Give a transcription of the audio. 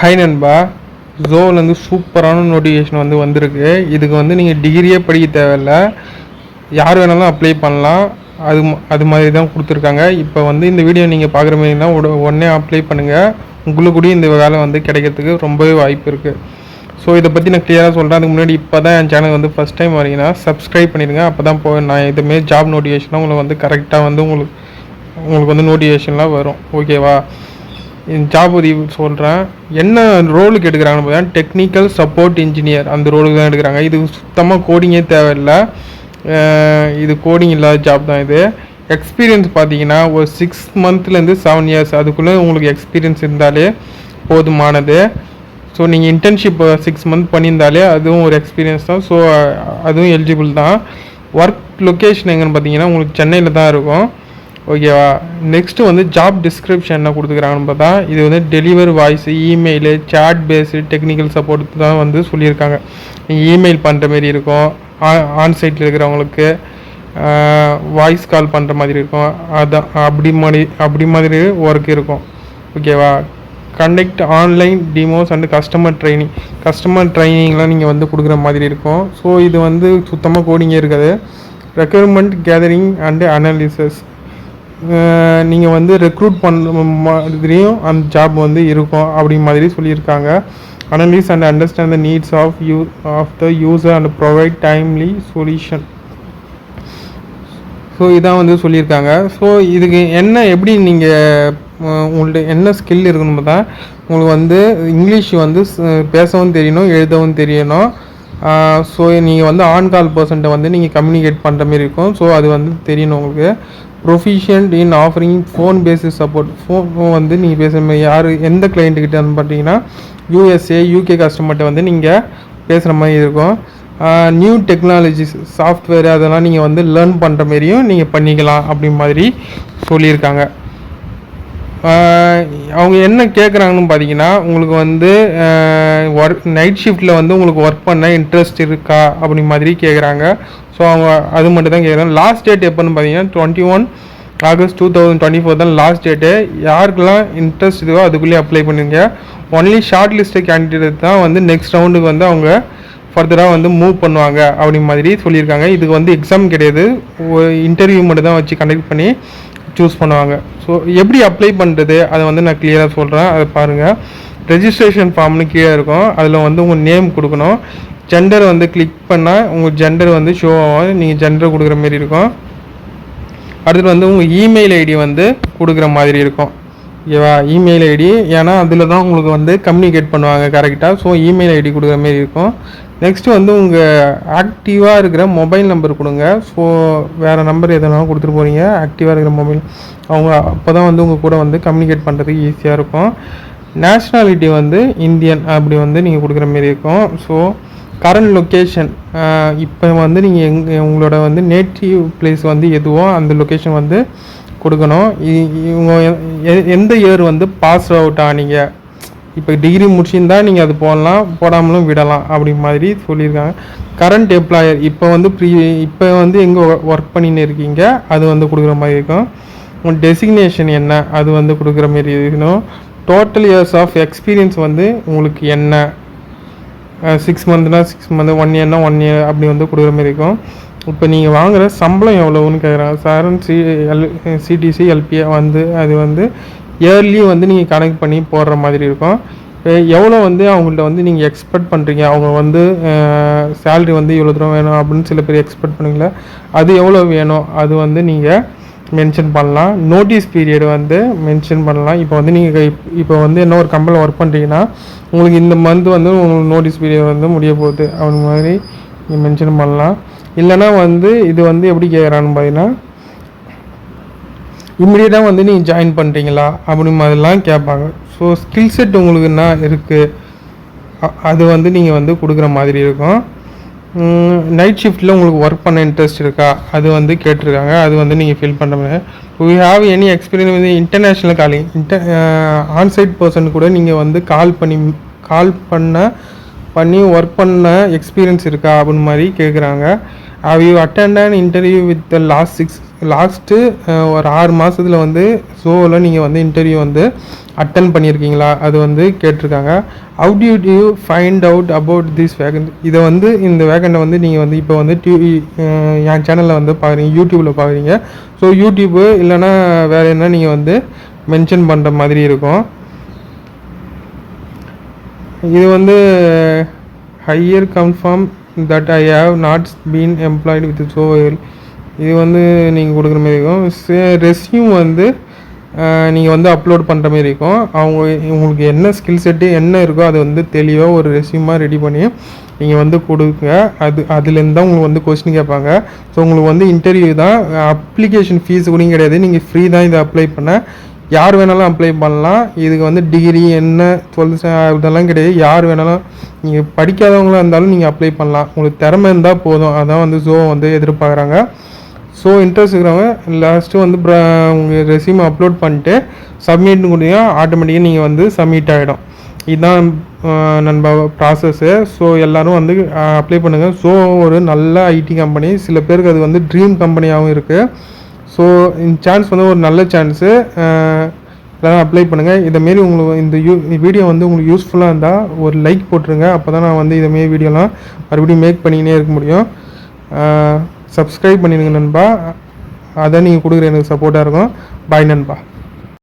High நண்பா, ஜோலேருந்து சூப்பரான notification வந்திருக்கு. இதுக்கு நீங்கள் டிகிரியே படிக்க தேவையில்ல, யார் வேணாலும் அப்ளை பண்ணலாம். அது மாதிரி தான் கொடுத்துருக்காங்க. இப்போ இந்த வீடியோ நீங்கள் பார்க்குற மாதிரினா உடனே அப்ளை பண்ணுங்கள். உங்களுக்கு கூட இந்த வேலை கிடைக்கிறதுக்கு ரொம்பவே வாய்ப்பு இருக்குது. ஸோ இதை பற்றி நான் கிளியராக சொல்கிறேன். அதுக்கு முன்னாடி இப்போ தான் என் சேனல் ஃபஸ்ட் டைம் வரீங்கன்னா சப்ஸ்கிரைப் பண்ணிடுங்க. அப்போ தான் நான் இதுமாரி ஜாப் நோட்டிஃபிகேஷன்லாம் உங்களுக்கு கரெக்டாக உங்களுக்கு நோட்டிஃபிகேஷன்லாம் வரும். ஓகேவா? ஜாப் பற்றி சொல்கிறேன். என்ன ரோலுக்கு எடுக்கிறாங்கன்னு பார்த்தீங்கன்னா டெக்னிக்கல் சப்போர்ட் இன்ஜினியர் அந்த ரோலுக்கு தான் எடுக்கிறாங்க. இது சுத்தமாக கோடிங்கே தேவையில்லை. இது கோடிங் இல்லாத ஜாப் தான். இது எக்ஸ்பீரியன்ஸ் பார்த்தீங்கன்னா ஒரு 6 monthலேருந்து 7 years அதுக்குள்ளே உங்களுக்கு எக்ஸ்பீரியன்ஸ் இருந்தாலே போதுமானது. ஸோ நீங்கள் இன்டர்ன்ஷிப் 6 month பண்ணியிருந்தாலே அதுவும் ஒரு எக்ஸ்பீரியன்ஸ் தான். ஸோ அதுவும் எலிஜிபிள் தான். ஒர்க் லொக்கேஷன் எங்கன்னு பார்த்தீங்கன்னா உங்களுக்கு சென்னையில் தான் இருக்கும். ஓகேவா? நெக்ஸ்ட்டு ஜாப் டிஸ்கிரிப்ஷன் என்ன கொடுத்துக்கிறாங்கன்னு பார்த்தா இது delivery voice, email, chat base, technical support தான் சொல்லியிருக்காங்க. நீங்கள் இமெயில் பண்ணுற மாரி இருக்கும், ஆன்சைட்டில் இருக்கிறவங்களுக்கு வாய்ஸ் கால் பண்ணுற மாதிரி இருக்கும். அதான் அப்படி மாதிரி ஒர்க் இருக்கும். ஓகேவா? Conduct online demos and customer ட்ரைனிங்லாம் நீங்கள் கொடுக்குற மாதிரி இருக்கும். ஸோ இது சுத்தமாக கோடிங்கே இருக்காது. ரெக்யர்மெண்ட் கேதரிங் அண்டு அனாலிசிஸ் நீங்கள் ரெக்ரூட் பண்ண மாதிரியும் அந்த ஜாப் இருக்கும் அப்படி மாதிரி சொல்லியிருக்காங்க. Analyse and understand the needs of the user and provide timely solution. So இதான் சொல்லியிருக்காங்க. ஸோ இதுக்கு எப்படி நீங்கள் உங்கள்ட்ட என்ன ஸ்கில் இருக்குன்னு பார்த்தா உங்களுக்கு இங்கிலீஷ் பேசவும் தெரியணும், எழுதவும் தெரியணும். ஸோ நீங்கள் ஆன் கால் பர்சன்ட்டை நீங்கள் கம்யூனிகேட் பண்ணுற மாதிரி இருக்கும். ஸோ அது தெரியணும் உங்களுக்கு. ப்ரொஃபிஷியன்ட் இன் offering phone basis support. Phone நீங்கள் பேசுகிற மாதிரி யார் எந்த கிளைண்ட்டுக்கிட்ட பார்த்தீங்கன்னா USA UK கஸ்டமர்கிட்ட நீங்கள் பேசுகிற மாதிரி இருக்கும். நியூ டெக்னாலஜிஸ் சாஃப்ட்வேர் அதெல்லாம் நீங்கள் லேர்ன் பண்ணுற மாரியும் நீங்கள் பண்ணிக்கலாம் அப்படி மாதிரி சொல்லியிருக்காங்க. அவங்க என்ன கேட்குறாங்கன்னு பார்த்தீங்கன்னா உங்களுக்கு நைட் ஷிஃப்ட்டில் உங்களுக்கு ஒர்க் பண்ண இன்ட்ரெஸ்ட் இருக்கா அப்படி மாதிரி கேட்குறாங்க. ஸோ அவங்க அது மட்டும் தான் கேட்குறாங்க. லாஸ்ட் டேட் எப்போன்னு பார்த்தீங்கன்னா 21 August 2024 தான் லாஸ்ட் டேட்டு. யாருக்கெல்லாம் இன்ட்ரெஸ்ட் இருக்கோ அதுக்குள்ளேயே அப்ளை பண்ணுங்க. ஒன்லி ஷார்ட் லிஸ்ட்டு கேண்டிடேட் தான் நெக்ஸ்ட் ரவுண்டுக்கு அவங்க ஃபர்தராக மூவ் பண்ணுவாங்க அப்படி மாதிரி சொல்லியிருக்காங்க. இதுக்கு எக்ஸாம் கிடையாது, இன்டர்வியூ மட்டும் தான் வச்சு கண்டக்ட் பண்ணி சூஸ் பண்ணுவாங்க. ஸோ எப்படி அப்ளை பண்ணுறது அதை நான் கிளியராக சொல்கிறேன். அதை பாருங்கள். ரெஜிஸ்ட்ரேஷன் ஃபார்ம்னு கீழே இருக்கும். அதில் உங்கள் நேம் கொடுக்கணும். ஜெண்டர் கிளிக் பண்ணால் உங்கள் ஜெண்டர் ஷோ ஆகும். நீங்கள் ஜெண்டர் கொடுக்குற மாதிரி இருக்கும். அடுத்து உங்கள் இமெயில் ஐடி கொடுக்குற மாதிரி இருக்கும். ஓகேவா? இமெயில் ஐடி ஏன்னா அதில் தான் உங்களுக்கு கம்யூனிகேட் பண்ணுவாங்க கரெக்டாக. ஸோ இமெயில் ஐடி கொடுக்குற மாதிரி இருக்கும். நெக்ஸ்ட்டு உங்கள் ஆக்டிவாக இருக்கிற மொபைல் நம்பர் கொடுங்க. ஸோ வேறு நம்பர் எதனாலும் கொடுத்துட்டு போகிறீங்க. ஆக்டிவாக இருக்கிற மொபைல் அவங்க அப்போ தான் உங்கள் கூட கம்யூனிகேட் பண்ணுறதுக்கு ஈஸியாக இருக்கும். நேஷ்னாலிட்டி இந்தியன் அப்படி நீங்கள் கொடுக்குற மாரி இருக்கும். ஸோ கரண்ட் லொக்கேஷன் இப்போ நீங்கள் உங்களோட நேட்டிவ் பிளேஸ் எதுவோ அந்த லொக்கேஷன் கொடுக்கணும். இவங்க எந்த இயர் பாஸ் அவுட் ஆனீங்க. இப்போ டிகிரி முடிச்சிருந்தால் நீங்கள் அது போடாமலும் விடலாம் அப்படி மாதிரி சொல்லியிருக்காங்க. கரண்ட் எம்ப்ளாயர் இப்போ எங்கே ஒர்க் பண்ணின்னு இருக்கீங்க அது கொடுக்குற மாதிரி இருக்கும். உங்கள் டெசிக்னேஷன் என்ன அது கொடுக்குற மாதிரி இருக்கணும். டோட்டல் இயர்ஸ் ஆஃப் எக்ஸ்பீரியன்ஸ் உங்களுக்கு என்ன. 6 monthனா 6 month, 1 yearனா 1 year அப்படி கொடுக்குற மாதிரி இருக்கும். இப்போ நீங்கள் வாங்குகிற சம்பளம் எவ்வளோன்னு கேட்குறாங்க. சாரன் CTC LPA அது இயர்லி நீங்கள் கனெக்ட் பண்ணி போடுற மாதிரி இருக்கும். இப்போ எவ்வளோ அவங்கள்ட்ட நீங்கள் எக்ஸ்பெக்ட் பண்ணுறீங்க. அவங்க சேல்ரி இவ்வளோ தூரம் வேணும் அப்படின்னு சில பேர் எக்ஸ்பெக்ட் பண்ணுவீங்களா, அது எவ்வளோ வேணும் அது நீங்கள் மென்ஷன் பண்ணலாம். நோட்டீஸ் பீரியட் மென்ஷன் பண்ணலாம். இப்போ நீங்கள் இப்போ என்ன ஒரு கம்பெனியில் ஒர்க் பண்ணுறீங்கன்னா உங்களுக்கு இந்த மந்த் உங்களுக்கு நோட்டீஸ் பீரியட் முடிய போகுது அப்படி மாதிரி நீங்கள் மென்ஷன் பண்ணலாம். இல்லைனா இது எப்படி கேட்குறான்னு பார்த்தீங்கன்னா இம்மிடியட்டாக நீங்கள் ஜாயின் பண்ணுறீங்களா அப்படி மாதிரிலாம் கேட்பாங்க. ஸோ ஸ்கில் செட் உங்களுக்கு என்ன இருக்குது அது நீங்கள் கொடுக்குற மாதிரி இருக்கும். நைட் ஷிஃப்ட்டில் உங்களுக்கு ஒர்க் பண்ண இன்ட்ரெஸ்ட் இருக்கா அது கேட்டிருக்காங்க. அது நீங்கள் ஃபில் பண்ணுற மாதிரி. We have any experience international calling onsite person கூட நீங்கள் கால் பண்ணி ஒர்க் பண்ண எக்ஸ்பீரியன்ஸ் இருக்கா அப்படின்னு மாதிரி கேட்குறாங்க. How you attend an interview with last ஒரு 6 மாதத்தில் ஷோவில் நீங்கள் இன்டர்வியூ அட்டன் பண்ணியிருக்கீங்களா அது வந்து கேட்டிருக்காங்க. How to you find out about this vacant? இதை வந்து இந்த வேகண்டை வந்து நீங்கள் வந்து இப்போ வந்து என் சேனலில் வந்து பார்க்குறீங்க, யூடியூப்பில் பார்க்குறீங்க. ஸோ யூடியூப்பு இல்லைனா வேறு என்ன நீங்கள் வந்து மென்ஷன் பண்ணுற மாதிரி இருக்கும். இது வந்து higher confirm that I have not been employed with so இது வந்து நீங்கள் கொடுக்குற மாதிரி இருக்கும். ரெஸ்யூம் வந்து நீங்கள் வந்து அப்லோட் பண்ணுற மாதிரி இருக்கும். அவங்க உங்களுக்கு என்ன ஸ்கில் செட்டு என்ன இருக்கோ அது வந்து தெளிவாக ஒரு ரெஸ்யூமாக ரெடி பண்ணி நீங்கள் வந்து கொடுங்க. அதுலேருந்து தான் உங்களுக்கு வந்து கொஸ்டின் கேட்பாங்க. ஸோ உங்களுக்கு வந்து இன்டர்வியூ தான், அப்ளிகேஷன் ஃபீஸ் கூட கிடையாது. நீங்கள் ஃப்ரீ தான் இதை அப்ளை பண்ண, யார் வேணாலும் அப்ளை பண்ணலாம். இதுக்கு வந்து டிகிரி என்ன 12 இதெல்லாம் கிடையாது. யார் வேணாலும், நீங்கள் படிக்காதவங்களாக இருந்தாலும் நீங்கள் அப்ளை பண்ணலாம். உங்களுக்கு திறமை இருந்தால் போதும். அதான் வந்து ஸோ வந்து எதிர்பார்க்குறாங்க. ஸோ இன்ட்ரெஸ்ட் இருக்கிறவங்க லாஸ்ட்டு வந்து உங்கள் ரெஸ்யூம் அப்லோட் பண்ணிட்டு சப்மிட்னு கொடுத்தீங்கன்னா ஆட்டோமேட்டிக்காக நீங்கள் வந்து சப்மிட் ஆகிடும். இதுதான் நண்பா ப்ராசஸ்ஸு. ஸோ எல்லோரும் வந்து அப்ளை பண்ணுங்கள். ஸோ ஒரு நல்ல ஐடி கம்பெனி, சில பேருக்கு அது வந்து ட்ரீம் கம்பெனியாகவும் இருக்குது. ஸோ இந்த சான்ஸ் வந்து ஒரு நல்ல சான்ஸு. எல்லோரும் அப்ளை பண்ணுங்கள். இதேமாரி உங்களுக்கு இந்த வீடியோ வந்து உங்களுக்கு யூஸ்ஃபுல்லாக இருந்தால் ஒரு லைக் போட்டுருங்க. அப்போ தான் நான் வந்து இதேமாரி வீடியோலாம் மறுபடியும் மேக் பண்ணிக்கினே இருக்க முடியும். சப்ஸ்கிரைப் பண்ணிடுங்க நண்பா. அதான் நீங்கள் கொடுக்குற எனக்கு சப்போர்ட்டாக இருக்கும். பாய் நண்பா.